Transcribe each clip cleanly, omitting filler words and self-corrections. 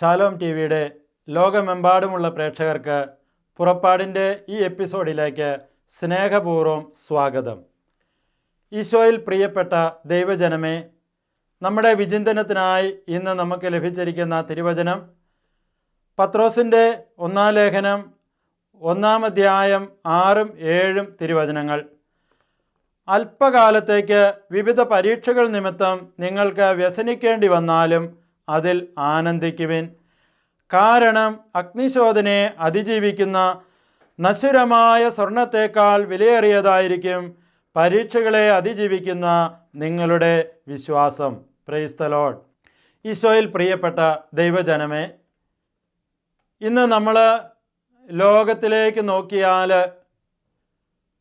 Shalom T വിയുടെ ലോകമെമ്പാടുമുള്ള പ്രേക്ഷകർക്ക് പുറപ്പാടിൻ്റെ ഈ എപ്പിസോഡിലേക്ക് സ്നേഹപൂർവ്വം സ്വാഗതം. ഈശോയിൽ പ്രിയപ്പെട്ട ദൈവജനമേ, നമ്മുടെ വിചിന്തനത്തിനായി ഇന്ന് നമുക്ക് ലഭിച്ചിരിക്കുന്ന തിരുവചനം പത്രോസിൻ്റെ 1-ാം ലേഖനം 1-ാം അധ്യായം 6-7 തിരുവചനങ്ങൾ. അല്പകാലത്തേക്ക് വിവിധ പരീക്ഷകൾ നിമിത്തം നിങ്ങൾക്ക് വ്യസനിക്കേണ്ടി വന്നാലും അതിൽ ആനന്ദിക്കുവിൻ. കാരണം അഗ്നിശോധനയെ അതിജീവിക്കുന്ന നശ്വരമായ സ്വർണത്തേക്കാൾ വിലയേറിയതായിരിക്കും പരീക്ഷകളെ അതിജീവിക്കുന്ന നിങ്ങളുടെ വിശ്വാസം. Price the Lord. ഈശോയിൽ പ്രിയപ്പെട്ട ദൈവജനമേ, ഇന്ന് നമ്മൾ ലോകത്തിലേക്ക് നോക്കിയാൽ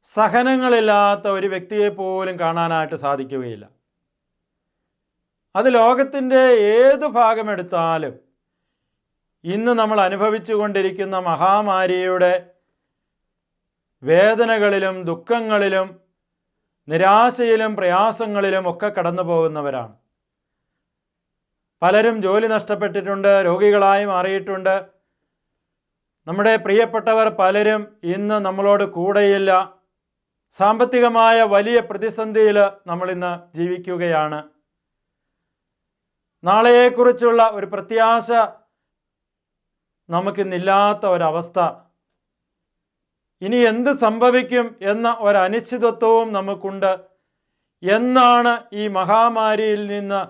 സഹനങ്ങളില്ലാത്ത ഒരു വ്യക്തിയെ പോലും കാണാനായിട്ട് സാധിക്കുകയില്ല. അത് ലോകത്തിൻ്റെ ഏത് ഭാഗമെടുത്താലും ഇന്ന് നമ്മൾ അനുഭവിച്ചു കൊണ്ടിരിക്കുന്ന മഹാമാരിയുടെ വേദനകളിലും ദുഃഖങ്ങളിലും നിരാശയിലും പ്രയാസങ്ങളിലും ഒക്കെ കടന്നു പോകുന്നവരാണ്. പലരും ജോലി നഷ്ടപ്പെട്ടിട്ടുണ്ട്, രോഗികളായി മാറിയിട്ടുണ്ട്. നമ്മുടെ പ്രിയപ്പെട്ടവർ പലരും ഇന്ന് നമ്മളോട് കൂടെയില്ല. സാമ്പത്തികമായ വലിയ പ്രതിസന്ധിയിൽ നമ്മളിന്ന് ജീവിക്കുകയാണ്. നാളെയെക്കുറിച്ചുള്ള ഒരു പ്രത്യാശ നമുക്കിന്നില്ലാത്ത ഒരവസ്ഥ. ഇനി എന്ത് സംഭവിക്കും എന്ന ഒരനിശ്ചിതത്വവും നമുക്കുണ്ട്. എന്നാണ് ഈ മഹാമാരിയിൽ നിന്ന്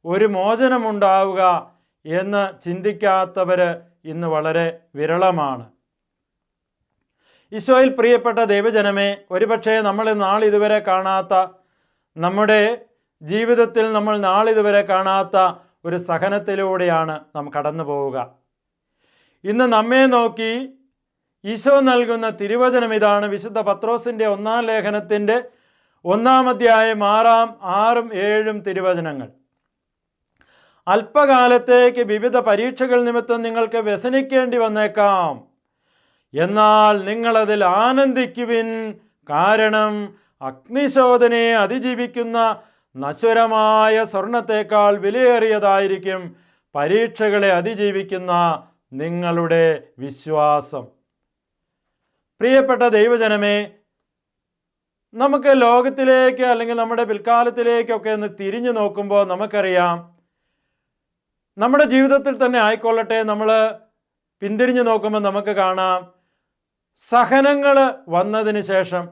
ഒരു മോചനമുണ്ടാവുക എന്ന് ചിന്തിക്കാത്തവർ ഇന്ന് വളരെ വിരളമാണ്. ഈശോയിൽ പ്രിയപ്പെട്ട ദൈവജനമേ, ഒരുപക്ഷെ നമ്മൾ നാളിതുവരെ കാണാത്ത, നമ്മുടെ ജീവിതത്തിൽ നമ്മൾ നാളിതുവരെ കാണാത്ത ഒരു സഹനത്തിലൂടെയാണ് നാം കടന്നു പോവുക. ഇന്ന് നമ്മെ നോക്കി ഈശോ നൽകുന്ന തിരുവചനം ഇതാണ്. വിശുദ്ധ പത്രോസിൻ്റെ 1-ാം ലേഖനത്തിൻ്റെ 1-ാം അധ്യായം 6-7 തിരുവചനങ്ങൾ. അല്പകാലത്തേക്ക് വിവിധ പരീക്ഷകൾ നിമിത്തം നിങ്ങൾക്ക് വ്യസനിക്കേണ്ടി വന്നേക്കാം, എന്നാൽ നിങ്ങളതിൽ ആനന്ദിക്കുവിൻ. കാരണം അഗ്നിശോധനയെ അതിജീവിക്കുന്ന നശ്വരമായ സ്വർണത്തേക്കാൾ വിലയേറിയതായിരിക്കും പരീക്ഷകളെ അതിജീവിക്കുന്ന നിങ്ങളുടെ വിശ്വാസം. പ്രിയപ്പെട്ട ദൈവജനമേ, നമുക്ക് ലോകത്തിലേക്ക് അല്ലെങ്കിൽ നമ്മുടെ പിൽക്കാലത്തിലേക്കൊക്കെ ഒന്ന് തിരിഞ്ഞു നോക്കുമ്പോൾ നമുക്കറിയാം, നമ്മുടെ ജീവിതത്തിൽ തന്നെ ആയിക്കൊള്ളട്ടെ, നമ്മൾ പിന്തിരിഞ്ഞു നോക്കുമ്പോൾ നമുക്ക് കാണാം, സഹനങ്ങൾ വന്നതിന് ശേഷം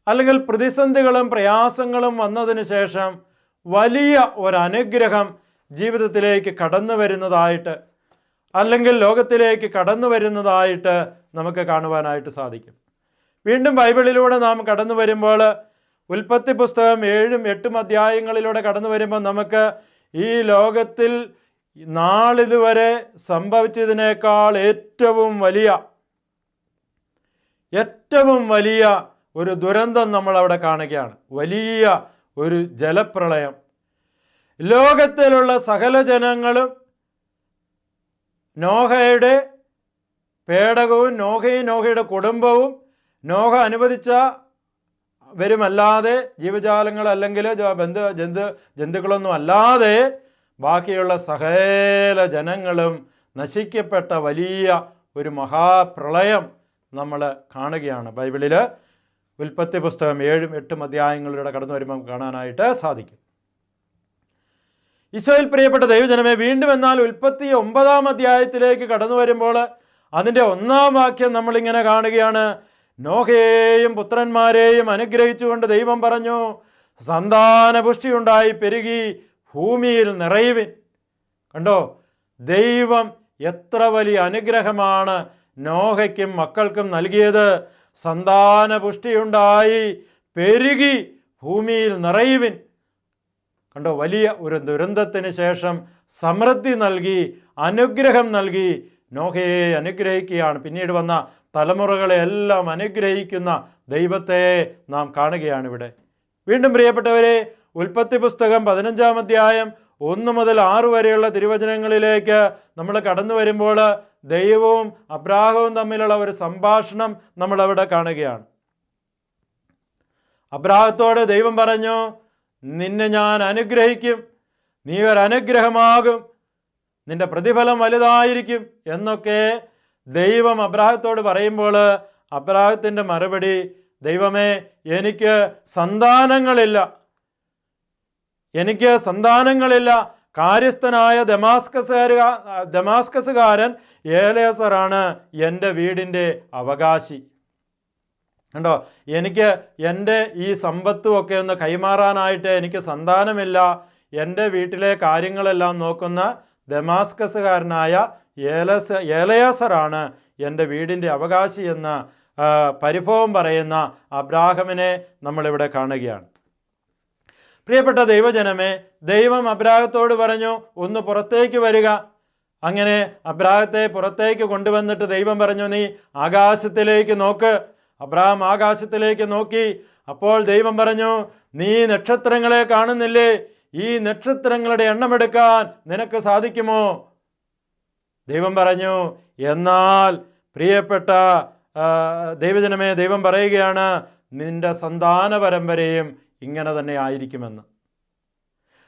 അല്ലെങ്കിൽ പ്രതിസന്ധികളും പ്രയാസങ്ങളും വന്നതിന് ശേഷം വലിയ ഒരനുഗ്രഹം ജീവിതത്തിലേക്ക് കടന്നു വരുന്നതായിട്ട് അല്ലെങ്കിൽ ലോകത്തിലേക്ക് കടന്നു വരുന്നതായിട്ട് നമുക്ക് കാണുവാനായിട്ട് സാധിക്കും. വീണ്ടും ബൈബിളിലൂടെ നാം കടന്നു വരുമ്പോൾ ഉൽപ്പത്തി പുസ്തകം 7-8 അധ്യായങ്ങളിലൂടെ കടന്നു വരുമ്പോൾ നമുക്ക് ഈ ലോകത്തിൽ നാളിതുവരെ സംഭവിച്ചതിനേക്കാൾ ഏറ്റവും വലിയ ഒരു ദുരന്തം നമ്മൾ അവിടെ കാണുകയാണ്. വലിയ ഒരു ജലപ്രളയം. ലോകത്തിലുള്ള സകല ജനങ്ങളും നോഹയുടെ പേടകവും നോഹയുടെ കുടുംബവും നോഹ അനുവദിച്ച വരുമല്ലാതെ ജീവജാലങ്ങൾ അല്ലെങ്കിൽ ജന്തുക്കളൊന്നും അല്ലാതെ ബാക്കിയുള്ള സകല ജനങ്ങളും നശിക്കപ്പെട്ട വലിയ ഒരു മഹാപ്രളയം നമ്മൾ കാണുകയാണ്. ബൈബിളിൽ ഉൽപ്പത്തി പുസ്തകം 7-8 അധ്യായങ്ങളിലൂടെ കടന്നു വരുമ്പോൾ കാണാനായിട്ട് സാധിക്കും. ഈശോയിൽ പ്രിയപ്പെട്ട ദൈവജനമേ, വീണ്ടും എന്നാൽ ഉൽപ്പത്തി 9-ാം അധ്യായത്തിലേക്ക് കടന്നു വരുമ്പോൾ അതിൻ്റെ 1-ാം വാക്യം നമ്മളിങ്ങനെ കാണുകയാണ്. നോഹയെയും പുത്രന്മാരെയും അനുഗ്രഹിച്ചുകൊണ്ട് ദൈവം പറഞ്ഞു, സന്താനപുഷ്ടിയുണ്ടായി പെരുകി ഭൂമിയിൽ നിറയുവിൻ. കണ്ടോ, ദൈവം എത്ര വലിയ അനുഗ്രഹമാണ് നോഹയ്ക്കും മക്കൾക്കും നൽകിയത്. സന്താനപുഷ്ടിയുണ്ടായി പെരുകി ഭൂമിയിൽ നിറയുവിൻ. കണ്ടോ, വലിയ ഒരു ദുരന്തത്തിന് ശേഷം സമൃദ്ധി നൽകി, അനുഗ്രഹം നൽകി നോഹയെ അനുഗ്രഹിക്കുകയാണ്. പിന്നീട് വന്ന തലമുറകളെ എല്ലാം അനുഗ്രഹിക്കുന്ന ദൈവത്തെ നാം കാണുകയാണ് ഇവിടെ. വീണ്ടും പ്രിയപ്പെട്ടവരെ, ഉൽപ്പത്തി പുസ്തകം 15-ാം അധ്യായം 1 മുതൽ 6 വരെയുള്ള തിരുവചനങ്ങളിലേക്ക് നമ്മൾ കടന്നു വരുമ്പോൾ ദൈവവും അബ്രാഹവും തമ്മിലുള്ള ഒരു സംഭാഷണം നമ്മളവിടെ കാണുകയാണ്. അബ്രാഹത്തോട് ദൈവം പറഞ്ഞു, നിന്നെ ഞാൻ അനുഗ്രഹിക്കും, നീ ഒരു അനുഗ്രഹമാകും. നിന്റെ പ്രതിഫലം വലുതായിരിക്കും എന്നൊക്കെ ദൈവം അബ്രാഹത്തോട് പറയുമ്പോൾ അബ്രാഹത്തിൻ്റെ മറുപടി, ദൈവമേ, എനിക്ക് സന്താനങ്ങളില്ല. കാര്യസ്ഥനായ ദമാസ്കസുകാരൻ ഏലേസറാണ് എൻ്റെ വീടിൻ്റെ അവകാശി. കണ്ടോ, എനിക്ക് എൻ്റെ ഈ സമ്പത്തുമൊക്കെ ഒന്ന് കൈമാറാനായിട്ട് എനിക്ക് സന്താനമില്ല. എൻ്റെ വീട്ടിലെ കാര്യങ്ങളെല്ലാം നോക്കുന്ന ദമാസ്കസുകാരനായ ഏലയാസറാണ് എൻ്റെ വീടിൻ്റെ അവകാശി എന്ന് പരിഭവം പറയുന്ന അബ്രാഹമിനെ നമ്മളിവിടെ കാണുകയാണ്. പ്രിയപ്പെട്ട ദൈവജനമേ, ദൈവം അബ്രാഹത്തോട് പറഞ്ഞു, ഒന്ന് പുറത്തേക്ക് വരിക. അങ്ങനെ അബ്രാഹത്തെ പുറത്തേക്ക് കൊണ്ടുവന്നിട്ട് ദൈവം പറഞ്ഞു, നീ ആകാശത്തിലേക്ക് നോക്ക്. അബ്രാഹാം ആകാശത്തിലേക്ക് നോക്കി. അപ്പോൾ ദൈവം പറഞ്ഞു, നീ നക്ഷത്രങ്ങളെ കാണുന്നില്ലേ? ഈ നക്ഷത്രങ്ങളുടെ എണ്ണമെടുക്കാൻ നിനക്ക് സാധിക്കുമോ? ദൈവം പറഞ്ഞു. എന്നാൽ പ്രിയപ്പെട്ട ദൈവജനമേ, ദൈവം പറയുകയാണ്, നിന്റെ സന്താന പരമ്പരയും ഇങ്ങനെ തന്നെ ആയിരിക്കുമെന്ന്.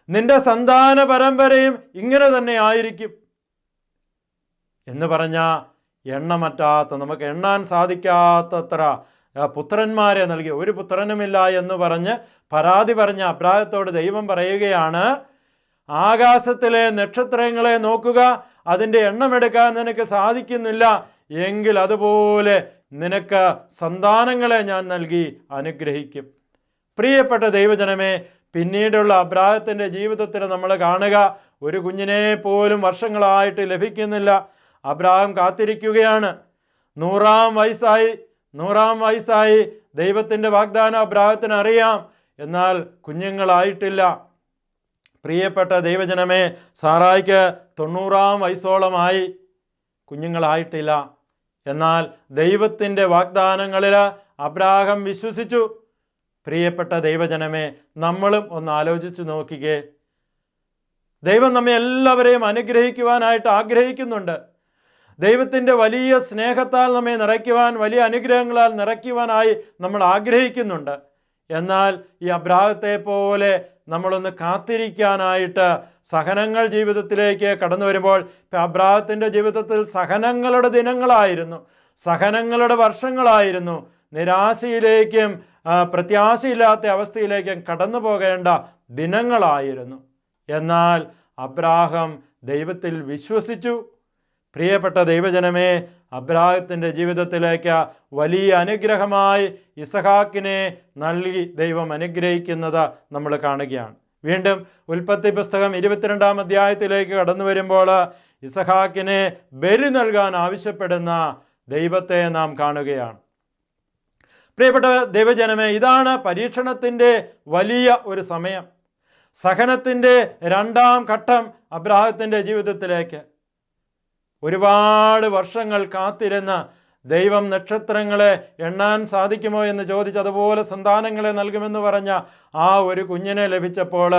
നിന്റെ സന്താന പരമ്പരയും ഇങ്ങനെ തന്നെ ആയിരിക്കും എന്ന് പറഞ്ഞ എണ്ണമറ്റാത്ത, നമുക്ക് എണ്ണാൻ സാധിക്കാത്തത്ര പുത്രന്മാരെ നൽകി. ഒരു പുത്രനുമില്ല എന്ന് പറഞ്ഞ് പരാതി പറഞ്ഞ അബ്രാഹത്തോട് ദൈവം പറയുകയാണ്, ആകാശത്തിലെ നക്ഷത്രങ്ങളെ നോക്കുക, അതിൻ്റെ എണ്ണമെടുക്കാൻ നിനക്ക് സാധിക്കുന്നില്ല എങ്കിൽ അതുപോലെ നിനക്ക് സന്താനങ്ങളെ ഞാൻ നൽകി അനുഗ്രഹിക്കും. പ്രിയപ്പെട്ട ദൈവജനമേ, പിന്നീടുള്ള അബ്രാഹത്തിൻ്റെ ജീവിതത്തിൽ നമ്മൾ കാണുക, ഒരു കുഞ്ഞിനെ പോലും വർഷങ്ങളായിട്ട് ലഭിക്കുന്നില്ല. അബ്രാഹാം കാത്തിരിക്കുകയാണ്. 100-ാം വയസ്സായി ദൈവത്തിൻ്റെ വാഗ്ദാനം അബ്രാഹത്തിന് അറിയാം, എന്നാൽ കുഞ്ഞുങ്ങളായിട്ടില്ല. പ്രിയപ്പെട്ട ദൈവജനമേ, സാറായിക്ക് 90-ാം വയസ്സോളമായി, കുഞ്ഞുങ്ങളായിട്ടില്ല. എന്നാൽ ദൈവത്തിൻ്റെ വാഗ്ദാനങ്ങളിൽ അബ്രാഹാം വിശ്വസിച്ചു. പ്രിയപ്പെട്ട ദൈവജനമേ, നമ്മളും ഒന്ന് ആലോചിച്ച് നോക്കിക്കേ. ദൈവം നമ്മെ എല്ലാവരെയും അനുഗ്രഹിക്കുവാനായിട്ട് ആഗ്രഹിക്കുന്നുണ്ട്. ദൈവത്തിൻ്റെ വലിയ സ്നേഹത്താൽ നമ്മെ നിറയ്ക്കുവാൻ, വലിയ അനുഗ്രഹങ്ങളാൽ നിറയ്ക്കുവാനായി നമ്മൾ ആഗ്രഹിക്കുന്നുണ്ട്. എന്നാൽ ഈ അബ്രാഹത്തെ പോലെ നമ്മളൊന്ന് കാത്തിരിക്കാനായിട്ട് സഹനങ്ങൾ ജീവിതത്തിലേക്ക് കടന്നു വരുമ്പോൾ, ഇപ്പം അബ്രാഹത്തിൻ്റെ ജീവിതത്തിൽ സഹനങ്ങളുടെ ദിനങ്ങളായിരുന്നു, സഹനങ്ങളുടെ വർഷങ്ങളായിരുന്നു. നിരാശയിലേക്കും പ്രത്യാശയില്ലാത്ത അവസ്ഥയിലേക്കും കടന്നു പോകേണ്ട ദിനങ്ങളായിരുന്നു. എന്നാൽ അബ്രാഹാം ദൈവത്തിൽ വിശ്വസിച്ചു. പ്രിയപ്പെട്ട ദൈവജനമേ, അബ്രാഹത്തിൻ്റെ ജീവിതത്തിലേക്ക് വലിയ അനുഗ്രഹമായി ഇസഹാക്കിനെ നൽകി ദൈവം അനുഗ്രഹിക്കുന്നത് നമ്മൾ കാണുകയാണ്. വീണ്ടും ഉൽപ്പത്തി പുസ്തകം 22-ാം അധ്യായത്തിലേക്ക് കടന്നു വരുമ്പോൾ ഇസഹാക്കിനെ ബലി നൽകാൻ ആവശ്യപ്പെടുന്ന ദൈവത്തെ നാം കാണുകയാണ്. പ്രിയപ്പെട്ട ദൈവജനമേ, ഇതാണ് പരീക്ഷണത്തിൻ്റെ വലിയ ഒരു സമയം. സഹനത്തിൻ്റെ 2-ാം ഘട്ടം അബ്രാഹത്തിൻ്റെ ജീവിതത്തിലേക്ക്. ഒരുപാട് വർഷങ്ങൾ കാത്തിരുന്ന് ദൈവം നക്ഷത്രങ്ങളെ എണ്ണാൻ സാധിക്കുമോ എന്ന് ചോദിച്ച് അതുപോലെ സന്താനങ്ങളെ നൽകുമെന്ന് പറഞ്ഞ ആ ഒരു കുഞ്ഞിനെ ലഭിച്ചപ്പോൾ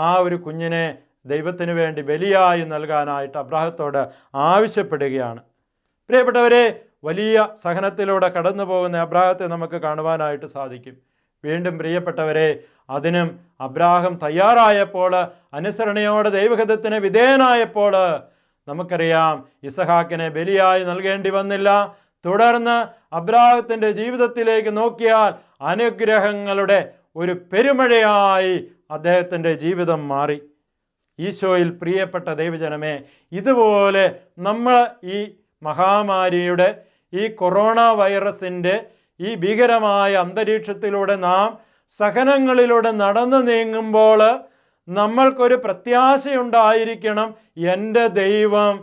ആ ഒരു കുഞ്ഞിനെ ദൈവത്തിന് വേണ്ടി ബലിയായി നൽകാനായിട്ട് അബ്രാഹത്തോട് ആവശ്യപ്പെടുകയാണ്. പ്രിയപ്പെട്ടവരെ, വലിയ സഹനത്തിലൂടെ കടന്നു പോകുന്ന അബ്രാഹത്തെ നമുക്ക് കാണുവാനായിട്ട് സാധിക്കും. വീണ്ടും പ്രിയപ്പെട്ടവരെ, അതിനും അബ്രാഹാം തയ്യാറായപ്പോൾ, അനുസരണയോടെ ദൈവഹിതത്തിന് വിധേയനായപ്പോൾ നമുക്കറിയാം ഇസഹാക്കിനെ ബലിയായി നൽകേണ്ടി വന്നില്ല. തുടർന്ന് അബ്രാഹത്തിൻ്റെ ജീവിതത്തിലേക്ക് നോക്കിയാൽ അനുഗ്രഹങ്ങളുടെ ഒരു പെരുമഴയായി അദ്ദേഹത്തിൻ്റെ ജീവിതം മാറി. ഈശോയിൽ പ്രിയപ്പെട്ട ദൈവജനമേ, ഇതുപോലെ നമ്മൾ ഈ മഹാമാരിയുടെ, ഈ കൊറോണ വൈറസിൻ്റെ ഈ ഭീകരമായ അന്തരീക്ഷത്തിലൂടെ നാം സഹനങ്ങളിലൂടെ നടന്നു നീങ്ങുമ്പോൾ നമ്മൾക്കൊരു പ്രത്യാശയുണ്ടായിരിക്കണം. എൻ്റെ ദൈവം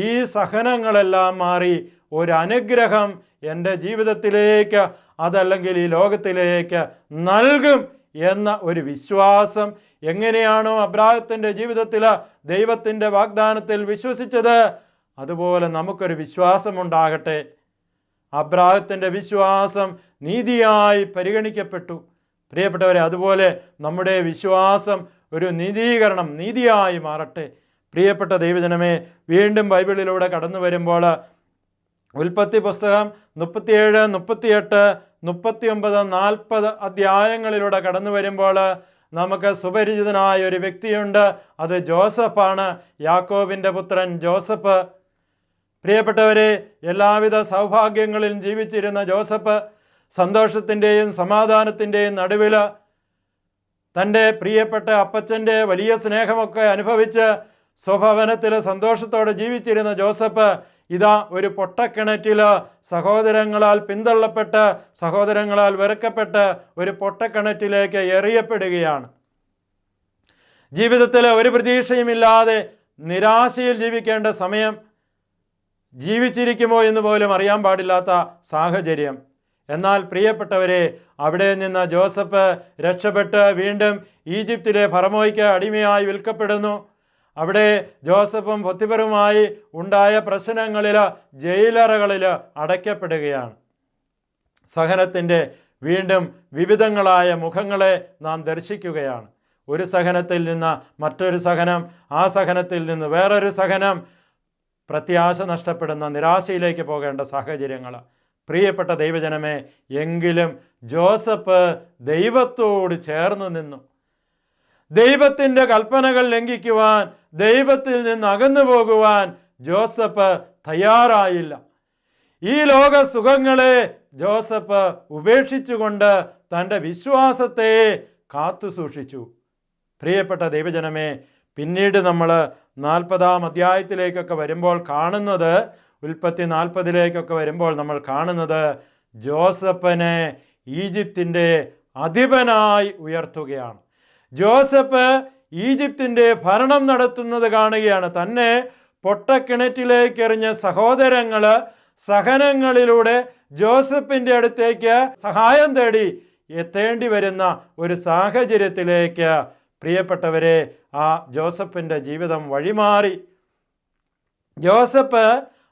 ഈ സഹനങ്ങളെല്ലാം മാറി ഒരു അനുഗ്രഹം എൻ്റെ ജീവിതത്തിലേക്ക്, അതല്ലെങ്കിൽ ഈ ലോകത്തിലേക്ക് നൽകും എന്ന ഒരു വിശ്വാസം. എങ്ങനെയാണോ അബ്രാഹത്തിൻ്റെ ജീവിതത്തിൽ ദൈവത്തിൻ്റെ വാഗ്ദാനത്തിൽ വിശ്വസിച്ചത്, അതുപോലെ നമുക്കൊരു വിശ്വാസമുണ്ടാകട്ടെ. അബ്രാഹത്തിൻ്റെ വിശ്വാസം നീതിയായി പരിഗണിക്കപ്പെട്ടു. പ്രിയപ്പെട്ടവരെ, അതുപോലെ നമ്മുടെ വിശ്വാസം ഒരു നീതീകരണം, നീതിയായി മാറട്ടെ. പ്രിയപ്പെട്ട ദൈവജനമേ, വീണ്ടും ബൈബിളിലൂടെ കടന്നു വരുമ്പോൾ ഉൽപ്പത്തി പുസ്തകം 37, 38, 39, 40 അധ്യായങ്ങളിലൂടെ കടന്നു വരുമ്പോൾ നമുക്ക് സുപരിചിതനായ ഒരു വ്യക്തിയുണ്ട്. അത് ജോസഫാണ്, യാക്കോബിൻ്റെ പുത്രൻ ജോസഫ്. പ്രിയപ്പെട്ടവരെ, എല്ലാവിധ സൗഭാഗ്യങ്ങളിലും ജീവിച്ചിരുന്ന ജോസഫ് സന്തോഷത്തിൻ്റെയും സമാധാനത്തിൻ്റെയും നടുവിൽ തൻ്റെ പ്രിയപ്പെട്ട അപ്പച്ചൻ്റെ വലിയ സ്നേഹമൊക്കെ അനുഭവിച്ച് സ്വഭവനത്തിൽ സന്തോഷത്തോടെ ജീവിച്ചിരുന്ന ജോസഫ് ഇതാ ഒരു പൊട്ടക്കിണറ്റിൽ സഹോദരങ്ങളാൽ പിന്തള്ളപ്പെട്ട്, സഹോദരങ്ങളാൽ വെറുക്കപ്പെട്ട് ഒരു പൊട്ടക്കിണറ്റിലേക്ക് എറിയപ്പെടുകയാണ്. ജീവിതത്തിൽ ഒരു പ്രതീക്ഷയുമില്ലാതെ നിരാശയിൽ ജീവിക്കേണ്ട സമയം, ജീവിച്ചിരിക്കുമോ എന്ന് പോലും അറിയാൻ പാടില്ലാത്ത സാഹചര്യം. എന്നാൽ പ്രിയപ്പെട്ടവരെ, അവിടെ നിന്ന് ജോസഫ് രക്ഷപ്പെട്ട് വീണ്ടും ഈജിപ്തിലെ ഫറവോയ്ക്ക് അടിമയായി വിൽക്കപ്പെടുന്നു. അവിടെ ജോസഫും പൊത്തിഫറുമായി ഉണ്ടായ പ്രശ്നങ്ങളിൽ ജയിലറകളിൽ അടയ്ക്കപ്പെടുകയാണ്. സഹനത്തിൻ്റെ വീണ്ടും വിവിധങ്ങളായ മുഖങ്ങളെ നാം ദർശിക്കുകയാണ്. ഒരു സഹനത്തിൽ നിന്ന് മറ്റൊരു സഹനം, ആ സഹനത്തിൽ നിന്ന് വേറൊരു സഹനം, പ്രത്യാശ നഷ്ടപ്പെടുന്ന നിരാശയിലേക്ക് പോകേണ്ട സാഹചര്യങ്ങൾ. പ്രിയപ്പെട്ട ദൈവജനമേ, എങ്കിലും ജോസഫ് ദൈവത്തോട് ചേർന്ന് നിന്നു. ദൈവത്തിൻ്റെ കൽപ്പനകൾ ലംഘിക്കുവാൻ, ദൈവത്തിൽ നിന്ന് അകന്നു പോകുവാൻ ജോസഫ് തയ്യാറായില്ല. ഈ ലോക സുഖങ്ങളെ ജോസഫ് ഉപേക്ഷിച്ചുകൊണ്ട് തൻ്റെ വിശ്വാസത്തെ കാത്തു സൂക്ഷിച്ചു. പ്രിയപ്പെട്ട ദൈവജനമേ, പിന്നീട് നമ്മൾ 40-ാം അധ്യായത്തിലേക്കൊക്കെ വരുമ്പോൾ കാണുന്നത്, ഉൽപ്പത്തി 40-ലേക്കൊക്കെ വരുമ്പോൾ നമ്മൾ കാണുന്നത് ജോസഫിനെ ഈജിപ്തിൻ്റെ അധിപനായി ഉയർത്തുകയാണ്. ജോസഫ് ഈജിപ്തിൻ്റെ ഭരണം നടത്തുന്നത് കാണുകയാണ്. തന്നെ പൊട്ടക്കിണറ്റിലേക്ക് എറിഞ്ഞ സഹോദരങ്ങൾ സഹനങ്ങളിലൂടെ ജോസഫിൻ്റെ അടുത്തേക്ക് സഹായം തേടി എത്തേണ്ടി വരുന്ന ഒരു സാഹചര്യത്തിലേക്ക് പ്രിയപ്പെട്ടവരെ ആ ജോസഫിൻ്റെ ജീവിതം വഴിമാറി. ജോസഫ്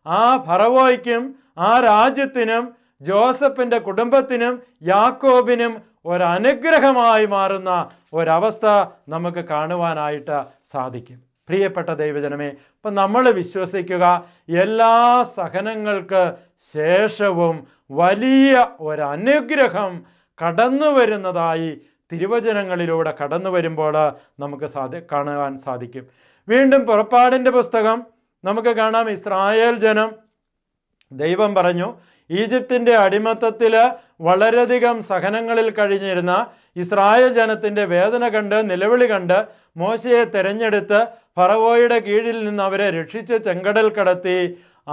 ആ ഫറവോയ്ക്കും ആ രാജ്യത്തിനും ജോസഫിൻ്റെ കുടുംബത്തിനും യാക്കോബിനും ഒരനുഗ്രഹമായി മാറുന്ന ഒരവസ്ഥ നമുക്ക് കാണുവാനായിട്ട് സാധിക്കും. പ്രിയപ്പെട്ട ദൈവജനമേ, അപ്പം നമ്മൾ വിശ്വസിക്കുക, എല്ലാ സഹനങ്ങൾക്ക് ശേഷവും വലിയ ഒരനുഗ്രഹം കടന്നു വരുന്നതായി തിരുവചനങ്ങളിലൂടെ കടന്നു വരുമ്പോൾ നമുക്ക് കാണുവാൻ സാധിക്കും. വീണ്ടും പുറപ്പാടിൻ്റെ പുസ്തകം നമുക്ക് കാണാം. ഇസ്രായേൽ ജനം, ദൈവം പറഞ്ഞു, ഈജിപ്തിൻ്റെ അടിമത്തത്തിൽ വളരെയധികം സഹനങ്ങളിൽ കഴിഞ്ഞിരുന്ന ഇസ്രായേൽ ജനത്തിൻ്റെ വേദന കണ്ട്, നിലവിളി കണ്ട് മോശയെ തിരഞ്ഞെടുത്ത് ഫറവോയുടെ കീഴിൽ നിന്ന് അവരെ രക്ഷിച്ച് ചെങ്കടൽ കടത്തി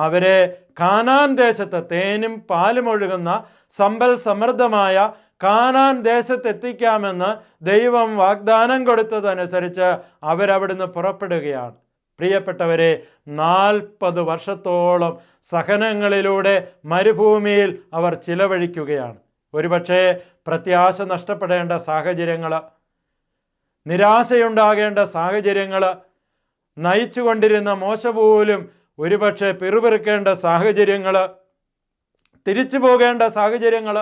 അവരെ കാനാൻ ദേശത്ത്, തേനും പാലും ഒഴുകുന്ന സമ്പൽ സമൃദ്ധമായ കാനാൻ ദേശത്തെത്തിക്കാമെന്ന് ദൈവം വാഗ്ദാനം കൊടുത്തതനുസരിച്ച് അവരവിടുന്ന് പുറപ്പെടുകയാണ്. പ്രിയപ്പെട്ടവരെ, 40 വർഷത്തോളം സഹനങ്ങളിലൂടെ മരുഭൂമിയിൽ അവർ ചിലവഴിക്കുകയാണ്. ഒരുപക്ഷെ പ്രത്യാശ നഷ്ടപ്പെടേണ്ട സാഹചര്യങ്ങൾ, നിരാശയുണ്ടാകേണ്ട സാഹചര്യങ്ങൾ, നയിച്ചുകൊണ്ടിരുന്ന മോശ പോലും ഒരുപക്ഷെ പിറുപിറുക്കേണ്ട സാഹചര്യങ്ങൾ, തിരിച്ചു പോകേണ്ട സാഹചര്യങ്ങൾ.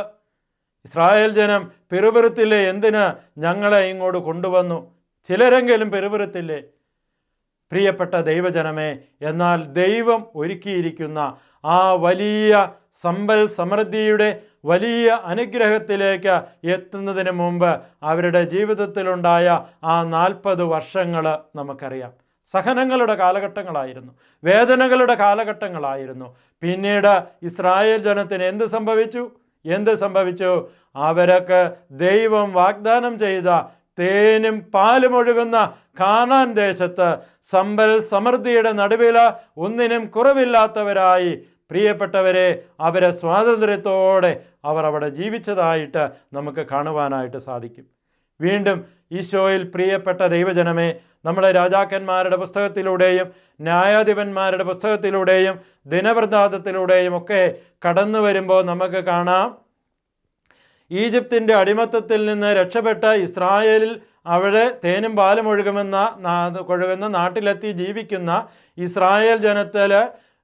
ഇസ്രായേൽ ജനം പിറുപിറുത്തില്ലേ? എന്തിന് ഞങ്ങളെ ഇങ്ങോട്ട് കൊണ്ടുവന്നു? ചിലരെങ്കിലും പിറുപിറുത്തില്ലേ? പ്രിയപ്പെട്ട ദൈവജനമേ, എന്നാൽ ദൈവം ഒരുക്കിയിരിക്കുന്ന ആ വലിയ സമ്പൽ സമൃദ്ധിയുടെ വലിയ അനുഗ്രഹത്തിലേക്ക് എത്തുന്നതിന് മുമ്പ് അവരുടെ ജീവിതത്തിലുണ്ടായ ആ 40 വർഷങ്ങൾ നമുക്കറിയാം. സഹനങ്ങളുടെ കാലഘട്ടങ്ങളായിരുന്നു, വേദനകളുടെ കാലഘട്ടങ്ങളായിരുന്നു. പിന്നീട് ഇസ്രായേൽ ജനത്തിന് എന്ത് സംഭവിച്ചു? അവർക്ക് ദൈവം വാഗ്ദാനം ചെയ്ത തേനും പാലും ഒഴുകുന്ന കാനാൻ ദേശത്ത് സമ്പൽ സമൃദ്ധിയുടെ നടുവിൽ ഒന്നിനും കുറവില്ലാത്തവരായി പ്രിയപ്പെട്ടവരെ അവരെ സ്വാതന്ത്ര്യത്തോടെ അവർ അവിടെ ജീവിച്ചതായിട്ട് നമുക്ക് കാണുവാനായിട്ട് സാധിക്കും. വീണ്ടും ഈശോയിൽ പ്രിയപ്പെട്ട ദൈവജനമേ, നമ്മുടെ രാജാക്കന്മാരുടെ പുസ്തകത്തിലൂടെയും ന്യായാധിപന്മാരുടെ പുസ്തകത്തിലൂടെയും ദിനവൃത്താന്തത്തിലൂടെയും ഒക്കെ കടന്നു വരുമ്പോൾ നമുക്ക് കാണാം, ഈജിപ്തിൻ്റെ അടിമത്തത്തിൽ നിന്ന് രക്ഷപ്പെട്ട് ഇസ്രായേലിൽ അവിടെ തേനും പാലും ഒഴുകുന്ന നാട്ടിലെത്തി ജീവിക്കുന്ന ഇസ്രായേൽ ജനത്തിൽ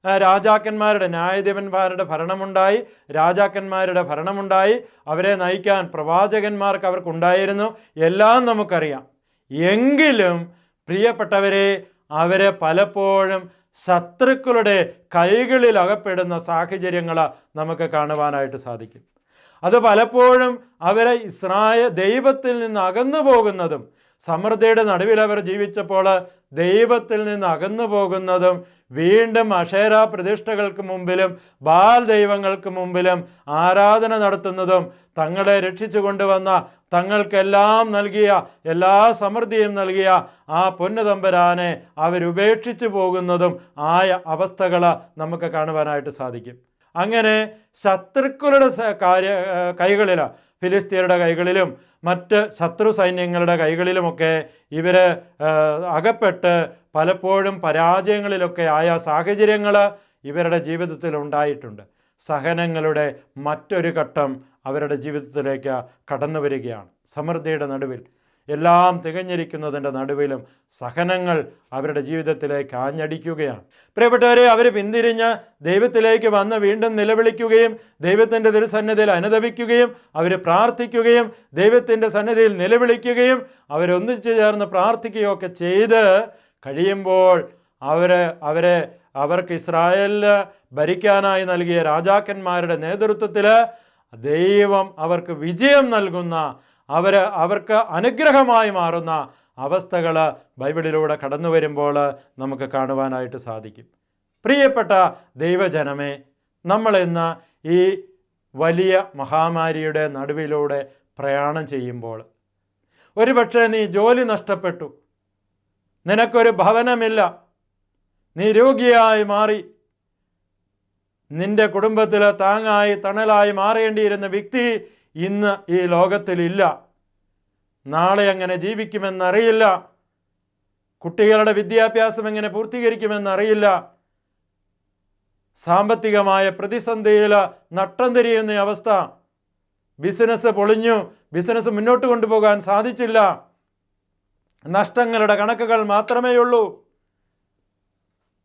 രാജാക്കന്മാരുടെ, ന്യായാധിപന്മാരുടെ ഭരണമുണ്ടായി, രാജാക്കന്മാരുടെ ഭരണമുണ്ടായി. അവരെ നയിക്കാൻ പ്രവാചകന്മാർക്ക് അവർക്കുണ്ടായിരുന്നു. എല്ലാം നമുക്കറിയാം. എങ്കിലും പ്രിയപ്പെട്ടവരെ, അവരെ പലപ്പോഴും ശത്രുക്കളുടെ കൈകളിൽ അകപ്പെടുന്ന സാഹചര്യങ്ങൾ നമുക്ക് കാണുവാനായിട്ട് സാധിക്കും. അത് പലപ്പോഴും അവരെ ദൈവത്തിൽ നിന്ന് അകന്നു പോകുന്നതും, സമൃദ്ധിയുടെ നടുവിൽ അവർ ജീവിച്ചപ്പോൾ ദൈവത്തിൽ നിന്ന് അകന്നു പോകുന്നതും, വീണ്ടും അക്ഷേര പ്രതിഷ്ഠകൾക്ക് മുമ്പിലും ബാൽ ദൈവങ്ങൾക്ക് മുമ്പിലും ആരാധന നടത്തുന്നതും, തങ്ങളെ രക്ഷിച്ചു കൊണ്ടുവന്ന, തങ്ങൾക്കെല്ലാം നൽകിയ, എല്ലാ സമൃദ്ധിയും നൽകിയ ആ പൊന്നുതമ്പുരാനെ അവരുപേക്ഷിച്ചു പോകുന്നതും ആയ അവസ്ഥകൾ നമുക്ക് കാണുവാനായിട്ട് സാധിക്കും. അങ്ങനെ ശത്രുക്കളുടെ കൈകളിൽ, ഫിലിസ്തീനരുടെ കൈകളിലും മറ്റ് ശത്രു സൈന്യങ്ങളുടെ കൈകളിലുമൊക്കെ ഇവർ അകപ്പെട്ട് പലപ്പോഴും പരാജയങ്ങളിലൊക്കെ ആയ സാഹചര്യങ്ങൾ ഇവരുടെ ജീവിതത്തിൽ ഉണ്ടായിട്ടുണ്ട്. സഹനങ്ങളുടെ മറ്റൊരു ഘട്ടം അവരുടെ ജീവിതത്തിലേക്ക് കടന്നു വരികയാണ്. സമൃദ്ധിയുടെ നടുവിൽ, എല്ലാം തികഞ്ഞിരിക്കുന്നതിൻ്റെ നടുവിലും സഹനങ്ങൾ അവരുടെ ജീവിതത്തിലേക്ക് ആഞ്ഞടിക്കുകയാണ്. പ്രിയപ്പെട്ടവരെ, അവർ പിന്തിരിഞ്ഞ് ദൈവത്തിലേക്ക് വന്ന് വീണ്ടും നിലവിളിക്കുകയും ദൈവത്തിൻ്റെ തിരുസന്നിധിയിൽ അനുതപിക്കുകയും അവർ പ്രാർത്ഥിക്കുകയും ദൈവത്തിൻ്റെ സന്നിധിയിൽ നിലവിളിക്കുകയും അവരൊന്നിച്ചു ചേർന്ന് പ്രാർത്ഥിക്കുകയൊക്കെ ചെയ്ത് കഴിയുമ്പോൾ അവർക്ക് ഇസ്രായേലിൽ ഭരിക്കാനായി നൽകിയ രാജാക്കന്മാരുടെ നേതൃത്വത്തിൽ ദൈവം അവർക്ക് വിജയം നൽകുന്ന, അവർക്ക് അനുഗ്രഹമായി മാറുന്ന അവസ്ഥകൾ ബൈബിളിലൂടെ കടന്നു വരുമ്പോൾ നമുക്ക് കാണുവാനായിട്ട് സാധിക്കും. പ്രിയപ്പെട്ട ദൈവജനമേ, നമ്മളിന്ന് ഈ വലിയ മഹാമാരിയുടെ നടുവിലൂടെ പ്രയാണം ചെയ്യുമ്പോൾ, ഒരുപക്ഷെ നീ ജോലി നഷ്ടപ്പെട്ടു, നിനക്കൊരു ഭവനമില്ല, നീ രോഗിയായി മാറി, നിന്റെ കുടുംബത്തിൽ താങ്ങായി തണലായി മാറേണ്ടിയിരുന്ന വ്യക്തി ഇന്ന് ഈ ലോകത്തിലില്ല. നാളെ എങ്ങനെ ജീവിക്കുമെന്നറിയില്ല. കുട്ടികളുടെ വിദ്യാഭ്യാസം എങ്ങനെ പൂർത്തീകരിക്കുമെന്നറിയില്ല. സാമ്പത്തികമായ പ്രതിസന്ധിയിൽ നട്ടം തിരിയുന്ന അവസ്ഥ. ബിസിനസ് പൊളിഞ്ഞു, ബിസിനസ് മുന്നോട്ട് കൊണ്ടുപോകാൻ സാധിച്ചില്ല. നഷ്ടങ്ങളുടെ കണക്കുകൾ മാത്രമേ ഉള്ളൂ.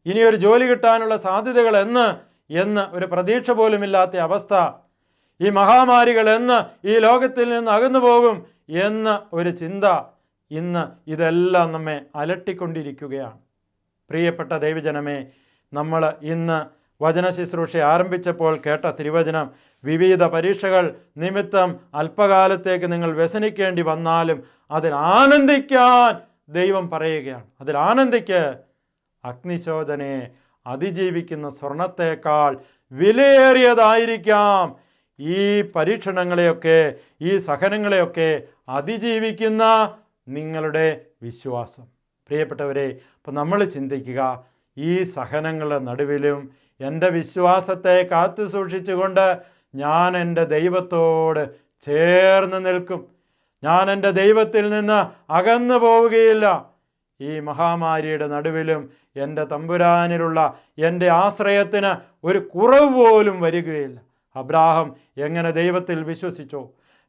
ഇനിയൊരു ജോലി കിട്ടാനുള്ള സാധ്യതകൾ എന്ന് ഒരു പ്രതീക്ഷ പോലുമില്ലാത്ത അവസ്ഥ. ഈ മഹാമാരികൾ എന്ന് ഈ ലോകത്തിൽ നിന്ന് അകന്നു പോകും എന്ന ഒരു ചിന്ത ഇന്ന് ഇതെല്ലാം നമ്മെ അലട്ടിക്കൊണ്ടിരിക്കുകയാണ്. പ്രിയപ്പെട്ട ദൈവജനമേ, നമ്മൾ ഇന്ന് വചന ശുശ്രൂഷ ആരംഭിച്ചപ്പോൾ കേട്ട തിരുവചനം, വിവിധ പരീക്ഷകൾ നിമിത്തം അല്പകാലത്തേക്ക് നിങ്ങൾ വ്യസനിക്കേണ്ടി വന്നാലും അതിൽ ആനന്ദിക്കാൻ ദൈവം പറയുകയാണ്. അതിൽ ആനന്ദിക്ക്. അഗ്നിശോധനയെ അതിജീവിക്കുന്ന സ്വർണത്തേക്കാൾ വിലയേറിയതായിരിക്കാം ഈ പരീക്ഷണങ്ങളെയൊക്കെ, ഈ സഹനങ്ങളെയൊക്കെ അതിജീവിക്കുന്ന നിങ്ങളുടെ വിശ്വാസം. പ്രിയപ്പെട്ടവരെ, അപ്പം നമ്മൾ ചിന്തിക്കുക, ഈ സഹനങ്ങളുടെ നടുവിലും എൻ്റെ വിശ്വാസത്തെ കാത്തു സൂക്ഷിച്ചുകൊണ്ട് ഞാൻ എൻ്റെ ദൈവത്തോട് ചേർന്ന് നിൽക്കും. ഞാൻ എൻ്റെ ദൈവത്തിൽ നിന്ന് അകന്നു പോവുകയില്ല. ഈ മഹാമാരിയുടെ നടുവിലും എൻ്റെ തമ്പുരാനിലുള്ള എൻ്റെ ആശ്രയത്തിന് ഒരു കുറവ് പോലും വരികയില്ല. അബ്രാഹാം എങ്ങനെ ദൈവത്തിൽ വിശ്വസിച്ചോ,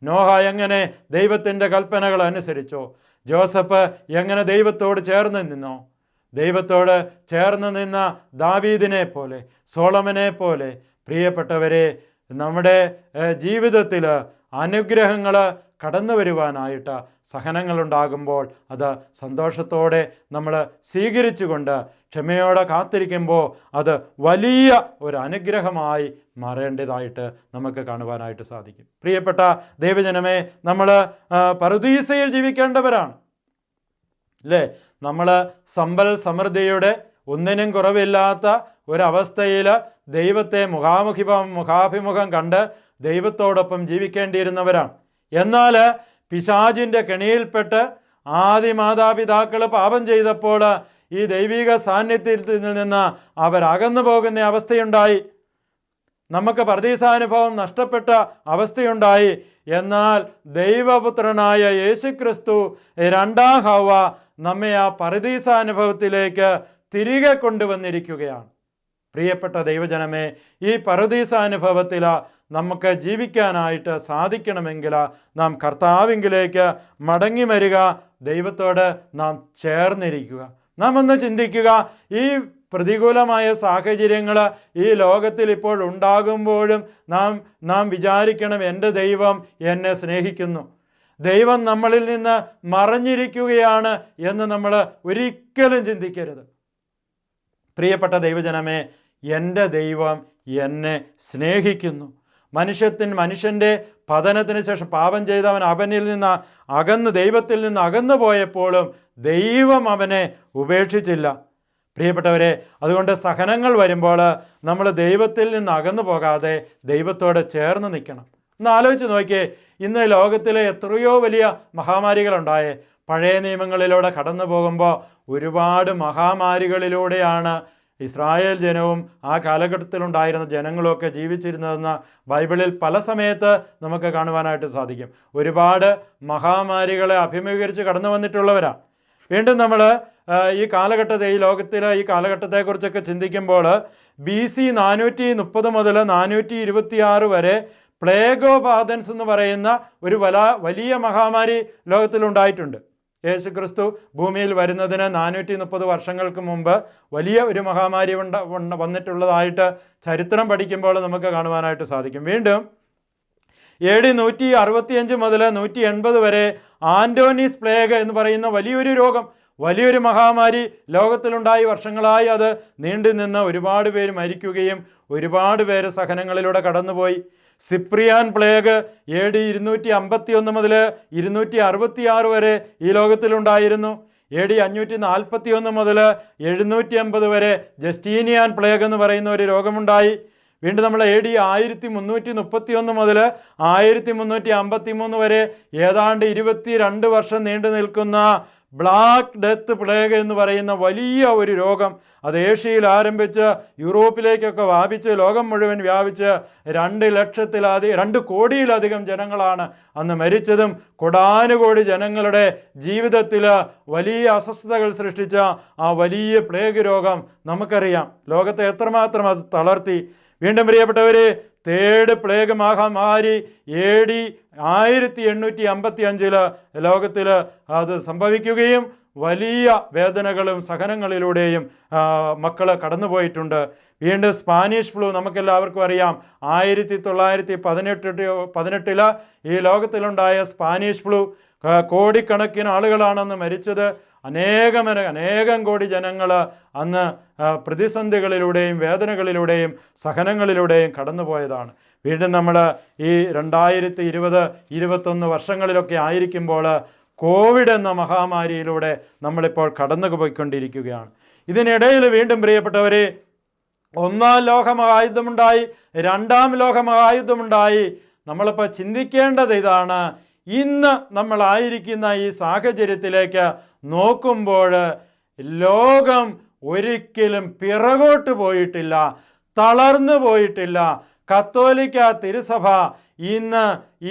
നോഹ എങ്ങനെ ദൈവത്തിൻ്റെ കൽപ്പനകൾ അനുസരിച്ചോ, ജോസഫ് എങ്ങനെ ദൈവത്തോട് ചേർന്ന് നിന്നോ, ദൈവത്തോട് ചേർന്ന് നിന്ന ദാവീദിനെ പോലെ, സോളമനെ പോലെ, പ്രിയപ്പെട്ടവരെ, നമ്മുടെ ജീവിതത്തിൽ അനുഗ്രഹങ്ങൾ കടന്നു വരുവാനായിട്ട് സഹനങ്ങളുണ്ടാകുമ്പോൾ അത് സന്തോഷത്തോടെ നമ്മൾ സ്വീകരിച്ചുകൊണ്ട് ക്ഷമയോടെ കാത്തിരിക്കുമ്പോൾ അത് വലിയ ഒരു അനുഗ്രഹമായി മാറേണ്ടതായിട്ട് നമുക്ക് കാണുവാനായിട്ട് സാധിക്കും. പ്രിയപ്പെട്ട ദൈവജനമേ, നമ്മൾ പറുദീസയിൽ ജീവിക്കേണ്ടവരാണ് അല്ലേ? നമ്മൾ സമ്പൽ സമൃദ്ധിയുടെ ഒന്നിനും കുറവില്ലാത്ത ഒരവസ്ഥയിൽ ദൈവത്തെ മുഖാഭിമുഖം കണ്ട് ദൈവത്തോടൊപ്പം ജീവിക്കേണ്ടിയിരുന്നവരാണ്. എന്നാൽ പിശാചിൻ്റെ കെണിയിൽപ്പെട്ട് ആദിമാതാപിതാക്കൾ പാപം ചെയ്തപ്പോൾ ഈ ദൈവിക സാന്നിധ്യത്തിൽ നിന്ന് അവരകന്നു പോകുന്ന അവസ്ഥയുണ്ടായി. നമുക്ക് പർദീസാനുഭവം നഷ്ടപ്പെട്ട അവസ്ഥയുണ്ടായി. എന്നാൽ ദൈവപുത്രനായ യേശുക്രിസ്തു രണ്ടാം ഹവ്വ നമ്മെ ആ പർദീസാനുഭവത്തിലേക്ക് തിരികെ കൊണ്ടുവന്നിരിക്കുകയാണ്. പ്രിയപ്പെട്ട ദൈവജനമേ, ഈ പറുദീസാനുഭവത്തിൽ നമുക്ക് ജീവിക്കാനായിട്ട് സാധിക്കണമെങ്കിൽ നാം കർത്താവിങ്കിലേക്ക് മടങ്ങി വരിക, ദൈവത്തോട് നാം ചേർന്നിരിക്കുക. നാം ഒന്ന് ചിന്തിക്കുക, ഈ പ്രതികൂലമായ സാഹചര്യങ്ങൾ ഈ ലോകത്തിൽ ഇപ്പോൾ ഉണ്ടാകുമ്പോഴും നാം വിചാരിക്കണം, എൻ്റെ ദൈവം എന്നെ സ്നേഹിക്കുന്നു, ദൈവം നമ്മളിൽ നിന്ന് മറഞ്ഞിരിക്കുകയാണ് എന്ന് നമ്മൾ ഒരിക്കലും ചിന്തിക്കരുത്. പ്രിയപ്പെട്ട ദൈവജനമേ, എൻ്റെ ദൈവം എന്നെ സ്നേഹിക്കുന്നു. മനുഷ്യൻ്റെ പതനത്തിന് ശേഷം പാപം ചെയ്തവൻ അവനിൽ നിന്ന് അകന്ന് ദൈവത്തിൽ നിന്ന് അകന്നു പോയപ്പോഴും ദൈവം അവനെ ഉപേക്ഷിച്ചില്ല. പ്രിയപ്പെട്ടവരെ, അതുകൊണ്ട് സഹനങ്ങൾ വരുമ്പോൾ നമ്മൾ ദൈവത്തിൽ നിന്ന് അകന്നു പോകാതെ ദൈവത്തോട് ചേർന്ന് നിൽക്കണം. ഒന്ന് ആലോചിച്ച് നോക്കിയേ, ഇന്ന് ലോകത്തിലെ എത്രയോ വലിയ മഹാമാരികളുണ്ടായേ. പഴയ നിയമങ്ങളിലൂടെ കടന്നു പോകുമ്പോൾ ഒരുപാട് മഹാമാരികളിലൂടെയാണ് ഇസ്രായേൽ ജനവും ആ കാലഘട്ടത്തിലുണ്ടായിരുന്ന ജനങ്ങളുമൊക്കെ ജീവിച്ചിരുന്നതെന്ന് ബൈബിളിൽ പല സമയത്ത് നമുക്ക് കാണുവാനായിട്ട് സാധിക്കും. ഒരുപാട് മഹാമാരികളെ അഭിമുഖീകരിച്ച് കടന്നു വന്നിട്ടുള്ളവരാണ്. വീണ്ടും നമ്മൾ ഈ കാലഘട്ടത്തെ, ഈ ലോകത്തിലെ ഈ കാലഘട്ടത്തെക്കുറിച്ചൊക്കെ ചിന്തിക്കുമ്പോൾ BC 430 മുതൽ 426 വരെ പ്ലേഗ് ഓഫ് ആഥൻസ് എന്ന് പറയുന്ന ഒരു വലിയ മഹാമാരി ലോകത്തിലുണ്ടായിട്ടുണ്ട്. യേശു ക്രിസ്തു ഭൂമിയിൽ വരുന്നതിന് 430 വർഷങ്ങൾക്ക് മുമ്പ് വലിയ ഒരു മഹാമാരി വന്നിട്ടുള്ളതായിട്ട് ചരിത്രം പഠിക്കുമ്പോൾ നമുക്ക് കാണുവാനായിട്ട് സാധിക്കും. വീണ്ടും AD 165 മുതൽ 180 വരെ ആൻറ്റോണീസ് പ്ലേഗ് എന്ന് പറയുന്ന വലിയൊരു രോഗം, വലിയൊരു മഹാമാരി ലോകത്തിലുണ്ടായി. വർഷങ്ങളായി അത് നീണ്ടു നിന്ന് ഒരുപാട് പേര് മരിക്കുകയും ഒരുപാട് പേര് സഹനങ്ങളിലൂടെ കടന്നുപോയി. സിപ്രിയാൻ പ്ലേഗ് AD 251 മുതൽ 266 വരെ ഈ ലോകത്തിലുണ്ടായിരുന്നു. AD 541 മുതൽ 780 വരെ ജസ്റ്റീനിയാൻ പ്ലേഗ് എന്ന് പറയുന്ന ഒരു രോഗമുണ്ടായി. വീണ്ടും നമ്മൾ AD 1331 മുതൽ 1353 വരെ ഏതാണ്ട് 22 വർഷം നീണ്ടു നിൽക്കുന്ന ബ്ലാക്ക് ഡെത്ത് പ്ലേഗ് എന്ന് പറയുന്ന വലിയ ഒരു രോഗം, അത് ഏഷ്യയിൽ ആരംഭിച്ച് യൂറോപ്പിലേക്കൊക്കെ വ്യാപിച്ച് ലോകം മുഴുവൻ വ്യാപിച്ച് 2 കോടിയിലധികം ജനങ്ങളാണ് അന്ന് മരിച്ചതും കോടാനുകോടി ജനങ്ങളുടെ ജീവിതത്തിൽ വലിയ അസ്വസ്ഥതകൾ സൃഷ്ടിച്ച ആ വലിയ പ്ലേഗ് രോഗം നമുക്കറിയാം. ലോകത്തെ എത്രമാത്രം അത് തളർത്തി. വീണ്ടും പ്രിയപ്പെട്ടവരെ, തേർഡ് പ്ലേഗ് മഹാമാരി AD 1855 ലോകത്തിൽ അത് സംഭവിക്കുകയും വലിയ വേദനകളും സഹനങ്ങളിലൂടെയും മക്കൾ കടന്നുപോയിട്ടുണ്ട്. വീണ്ടും സ്പാനിഷ് ഫ്ലൂ നമുക്കെല്ലാവർക്കും അറിയാം. 1918 ഈ ലോകത്തിലുണ്ടായ സ്പാനിഷ് ഫ്ലൂ കോടിക്കണക്കിന് ആളുകളാണെന്ന് മരിച്ചത്. അനേകം കോടി ജനങ്ങൾ അന്ന് പ്രതിസന്ധികളിലൂടെയും വേദനകളിലൂടെയും സഹനങ്ങളിലൂടെയും കടന്നുപോയതാണ്. വീണ്ടും നമ്മൾ ഈ 2020-21 വർഷങ്ങളിലൊക്കെ ആയിരിക്കുമ്പോൾ കോവിഡ് എന്ന മഹാമാരിയിലൂടെ നമ്മളിപ്പോൾ കടന്നു പോയിക്കൊണ്ടിരിക്കുകയാണ്. ഇതിനിടയിൽ വീണ്ടും പ്രിയപ്പെട്ടവരെ, 1-ാം ലോകമഹായുദ്ധമുണ്ടായി, 2-ാം ലോകമഹായുദ്ധമുണ്ടായി. നമ്മളിപ്പോൾ ചിന്തിക്കേണ്ടത് ഇതാണ്, ഇന്ന് നമ്മളായിരിക്കുന്ന ഈ സാഹചര്യത്തിലേക്ക് നോക്കുമ്പോൾ ലോകം ഒരിക്കലും പിറകോട്ട് പോയിട്ടില്ല, തളർന്നു പോയിട്ടില്ല. കത്തോലിക്ക തിരുസഭ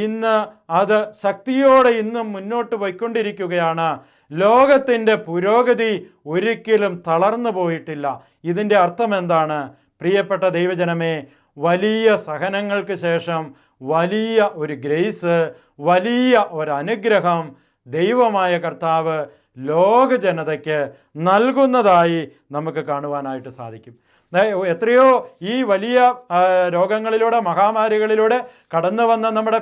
ഇന്ന് അത് ശക്തിയോടെ ഇന്നും മുന്നോട്ട് പോയിക്കൊണ്ടിരിക്കുകയാണ്. ലോകത്തിൻ്റെ പുരോഗതി ഒരിക്കലും തളർന്നു പോയിട്ടില്ല. ഇതിൻ്റെ അർത്ഥം എന്താണ്? പ്രിയപ്പെട്ട ദൈവജനമേ, വലിയ സഹനങ്ങൾക്ക് ശേഷം വലിയ ഒരു ഗ്രേസ്, വലിയ ഒരു അനുഗ്രഹം ദൈവമായ കർത്താവ് ലോക ജനതയ്ക്ക് നൽകുന്നതായി നമുക്ക് കാണുവാനായിട്ട് സാധിക്കും. എത്രയോ ഈ വലിയ രോഗങ്ങളിലൂടെ, മഹാമാരികളിലൂടെ കടന്നു വന്ന നമ്മുടെ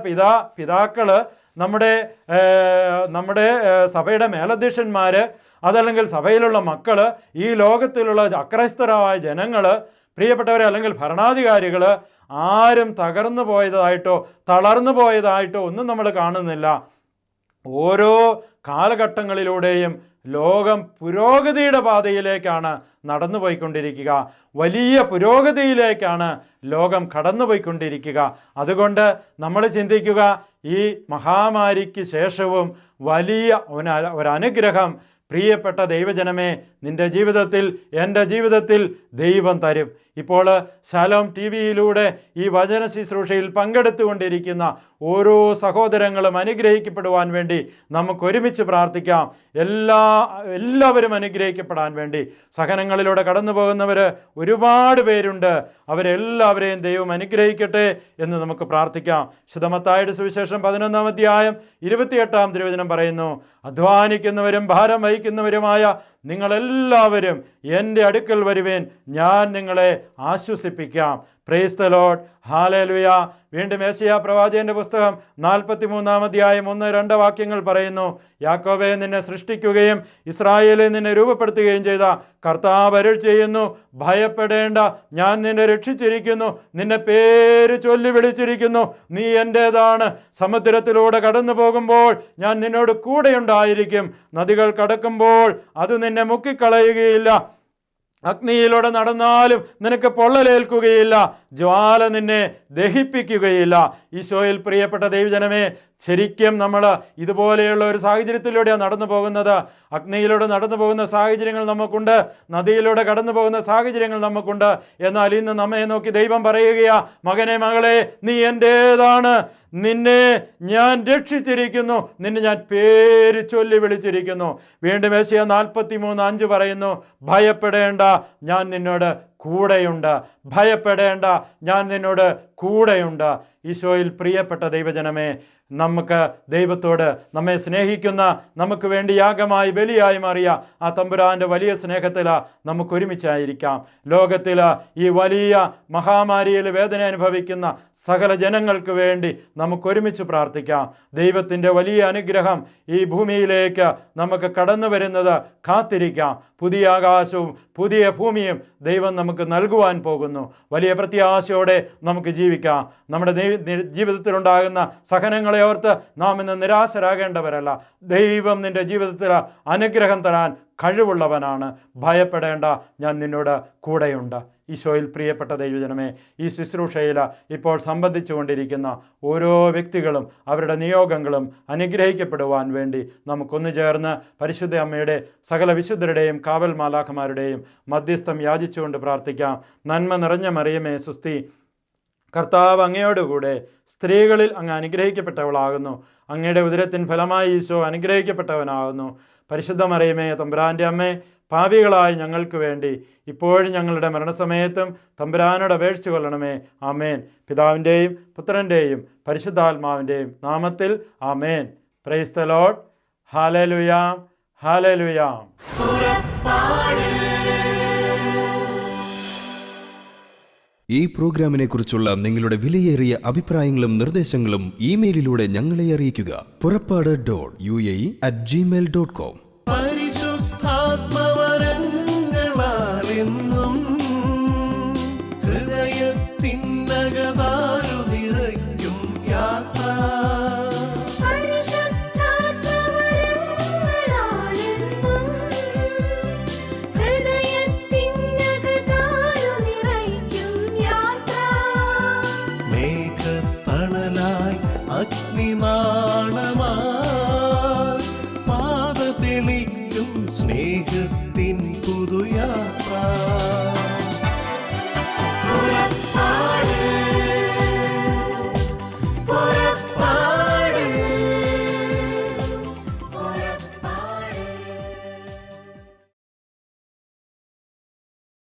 പിതാക്കൾ, നമ്മുടെ സഭയുടെ മേലധ്യക്ഷന്മാർ, അതല്ലെങ്കിൽ സഭയിലുള്ള മക്കൾ, ഈ ലോകത്തിലുള്ള അക്രൈസ്തരായ ജനങ്ങൾ, പ്രിയപ്പെട്ടവരെ, അല്ലെങ്കിൽ ഭരണാധികാരികൾ ആരും തകർന്നു പോയതായിട്ടോ തളർന്നു പോയതായിട്ടോ ഒന്നും നമ്മൾ കാണുന്നില്ല. ഓരോ കാലഘട്ടങ്ങളിലൂടെയും ലോകം പുരോഗതിയുടെ പാതയിലേക്കാണ് നടന്നു പോയിക്കൊണ്ടിരിക്കുക. വലിയ പുരോഗതിയിലേക്കാണ് ലോകം കടന്നു പോയിക്കൊണ്ടിരിക്കുക. അതുകൊണ്ട് നമ്മൾ ചിന്തിക്കുക, ഈ മഹാമാരിക്ക് ശേഷവും വലിയ ഒരനുഗ്രഹം പ്രിയപ്പെട്ട ദൈവജനമേ നിൻ്റെ ജീവിതത്തിൽ, എൻ്റെ ജീവിതത്തിൽ ദൈവം തരും. ഇപ്പോൾ ശാലോം TV-യിലൂടെ ഈ വചന ശുശ്രൂഷയിൽ പങ്കെടുത്തുകൊണ്ടിരിക്കുന്ന ഓരോ സഹോദരങ്ങളും അനുഗ്രഹിക്കപ്പെടുവാൻ വേണ്ടി നമുക്കൊരുമിച്ച് പ്രാർത്ഥിക്കാം. എല്ലാവരും അനുഗ്രഹിക്കപ്പെടാൻ വേണ്ടി. സഹനങ്ങളിലൂടെ കടന്നു പോകുന്നവർ ഒരുപാട് പേരുണ്ട്. അവരെല്ലാവരെയും ദൈവം അനുഗ്രഹിക്കട്ടെ എന്ന് നമുക്ക് പ്രാർത്ഥിക്കാം. വിശുദ്ധ മത്തായിയുടെ സുവിശേഷം 11-ാം അധ്യായം 28-ാം തിരുവചനം പറയുന്നു, അധ്വാനിക്കുന്നവരും ഭാരം വഹിക്കുന്നവരുമായ നിങ്ങളെല്ലാവരും എൻ്റെ അടുക്കൽ വരുവേൻ, ഞാൻ നിങ്ങളെ ആശ്വസിപ്പിക്കാം. Praise the lord. ഹല്ലേലൂയ. വീണ്ടും യെശയ്യാ പ്രവാചകന്റെ പുസ്തകം 43-ാം അധ്യായം 1-2 വാക്യങ്ങൾ പറയുന്നു, യാക്കോബെ നിന്നെ സൃഷ്ടിക്കുകയും ഇസ്രായേലെ നിന്നെ രൂപപ്പെടുത്തുകയും ചെയ്ത കർത്താവ് അരുൾ ചെയ്യുന്നു, ഭയപ്പെടേണ്ട, ഞാൻ നിന്നെ രക്ഷിച്ചിരിക്കുന്നു, നിന്നെ പേര് ചൊല്ലി വിളിച്ചിരിക്കുന്നു, നീ എൻ്റേതാണ്. സമുദ്രത്തിലൂടെ കടന്നു പോകുമ്പോൾ ഞാൻ നിന്നോട് കൂടെയുണ്ടായിരിക്കും, നദികൾ കടക്കുമ്പോൾ അത് നിന്നെ മുക്കിക്കളയുകയില്ല, അഗ്നിയിലൂടെ നടന്നാലും നിനക്ക് പൊള്ളലേൽക്കുകയില്ല, ജ്വാല നിന്നെ ദഹിപ്പിക്കുകയില്ല. ഈശോയിൽ പ്രിയപ്പെട്ട ദൈവജനമേ, ശരിക്കും നമ്മൾ ഇതുപോലെയുള്ള ഒരു സാഹചര്യത്തിലൂടെയാണ് നടന്നു പോകുന്നത്. അഗ്നിയിലൂടെ നടന്നു പോകുന്ന സാഹചര്യങ്ങൾ നമുക്കുണ്ട്, നദിയിലൂടെ കടന്നു പോകുന്ന സാഹചര്യങ്ങൾ നമുക്കുണ്ട്. എന്നാൽ ഇന്ന് നമ്മെ നോക്കി ദൈവം പറയുകയാ, മകനെ മകളെ, നീ എൻ്റേതാണ്, നിന്നെ ഞാൻ രക്ഷിച്ചിരിക്കുന്നു, നിന്നെ ഞാൻ പേര് ചൊല്ലി വിളിച്ചിരിക്കുന്നു. വീണ്ടും യെശയ്യാ 43:5 പറയുന്നു, ഭയപ്പെടേണ്ട, ഞാൻ നിന്നോട് കൂടെയുണ്ട്, ഭയപ്പെടേണ്ട, ഞാൻ നിന്നോട് കൂടെയുണ്ട്. ഈശോയിൽ പ്രിയപ്പെട്ട ദൈവജനമേ, നമുക്ക് ദൈവത്തോട് നമ്മെ സ്നേഹിക്കുന്ന, നമുക്ക് വേണ്ടി യാഗമായി ബലിയായി മാറിയ ആ തമ്പുരാൻ്റെ വലിയ സ്നേഹത്തിൽ നമുക്ക് ഒരുമിച്ചായിരിക്കാം. ലോകത്തിൽ ഈ വലിയ മഹാമാരിയിൽ വേദന അനുഭവിക്കുന്ന സകല ജനങ്ങൾക്ക് വേണ്ടി നമുക്കൊരുമിച്ച് പ്രാർത്ഥിക്കാം. ദൈവത്തിൻ്റെ വലിയ അനുഗ്രഹം ഈ ഭൂമിയിലേക്ക് നമുക്ക് കടന്നു വരുന്നത് കാത്തിരിക്കാം. പുതിയ ആകാശവും പുതിയ ഭൂമിയും ദൈവം നമുക്ക് നൽകുവാൻ പോകുന്നു. വലിയ പ്രത്യാശയോടെ നമുക്ക് ജീവിക്കാം. നമ്മുടെ ജീവിതത്തിലുണ്ടാകുന്ന സഹനങ്ങളെ ഓർത്ത് നാം ഇന്ന് നിരാശരാകേണ്ടവരല്ല. ദൈവം നിൻ്റെ ജീവിതത്തിൽ അനുഗ്രഹം തരാൻ കഴിവുള്ളവനാണ്. ഭയപ്പെടേണ്ട, ഞാൻ നിന്നോട് കൂടെയുണ്ട്. ഈശോയിൽ പ്രിയപ്പെട്ട ദൈവജനമേ, ഈ ശുശ്രൂഷയിൽ ഇപ്പോൾ സംബന്ധിച്ചു കൊണ്ടിരിക്കുന്ന ഓരോ വ്യക്തികളും അവരുടെ നിയോഗങ്ങളും അനുഗ്രഹിക്കപ്പെടുവാൻ വേണ്ടി നമുക്കൊന്നു ചേർന്ന് പരിശുദ്ധ അമ്മയുടെ സകല വിശുദ്ധരുടെയും കാവൽ മാലാഖമാരുടെയും മധ്യസ്ഥം യാചിച്ചുകൊണ്ട് പ്രാർത്ഥിക്കാം. നന്മ നിറഞ്ഞ മറിയമേ സുസ്തി, കർത്താവ് അങ്ങയോടുകൂടെ, സ്ത്രീകളിൽ അങ്ങ് അനുഗ്രഹിക്കപ്പെട്ടവളാകുന്നു, അങ്ങയുടെ ഉദരത്തിൻ ഫലമായി ഈശോ അനുഗ്രഹിക്കപ്പെട്ടവനാകുന്നു. പരിശുദ്ധ മറിയമേ തമ്പുരാൻ്റെ അമ്മേ, പാപികളായി ഞങ്ങൾക്ക് വേണ്ടി ഇപ്പോഴും ഞങ്ങളുടെ മരണസമയത്തും തമ്പുരാനോട് അപേക്ഷിച്ചു കൊള്ളണമേ. ആമേൻ. പിതാവിൻ്റെയും പുത്രൻ്റെയും പരിശുദ്ധാത്മാവിൻ്റെയും നാമത്തിൽ ആമേൻ. Praise the lord. Hallelujah, hallelujah. ഈ പ്രോഗ്രാമിനെ കുറിച്ചുള്ള നിങ്ങളുടെ വിലയേറിയ അഭിപ്രായങ്ങളും നിർദ്ദേശങ്ങളും ഇമെയിലിലൂടെ ഞങ്ങളെ അറിയിക്കുക. purappadu.uae@gmail.com. പരിശുദ്ധാത്മവരങ്ങളാലെന്നും ഹൃദയത്തിനകതാരു നിറയ്ക്കും യാത്ര. അഗ്നിനാളമായി പാത തെളിക്കും സ്നേഹത്തിൻ പുതുയാത്ര.